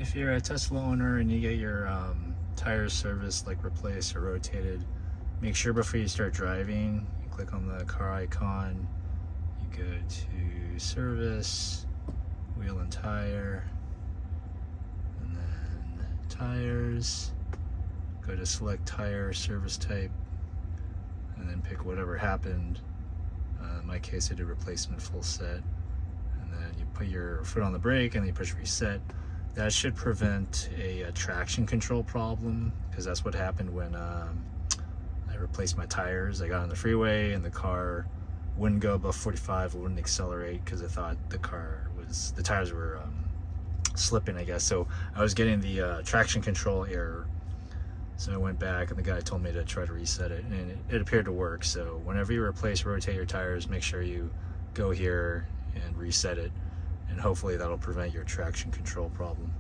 If you're a Tesla owner and you get your tires serviced, like replaced or rotated, make sure before you start driving, you click on the car icon, you go to service, wheel and tire, and then tires, go to select tire service type, and then pick whatever happened. In my case, I did replacement full set, and then you put your foot on the brake and then you push reset. That should prevent a traction control problem, because that's what happened when I replaced my tires. I got on the freeway and the car wouldn't go above 45, wouldn't accelerate because I thought the tires were slipping, I guess. So I was getting the traction control error. So I went back and the guy told me to try to reset it, and it appeared to work. So whenever you rotate your tires, make sure you go here and reset it, and hopefully that'll prevent your traction control problem.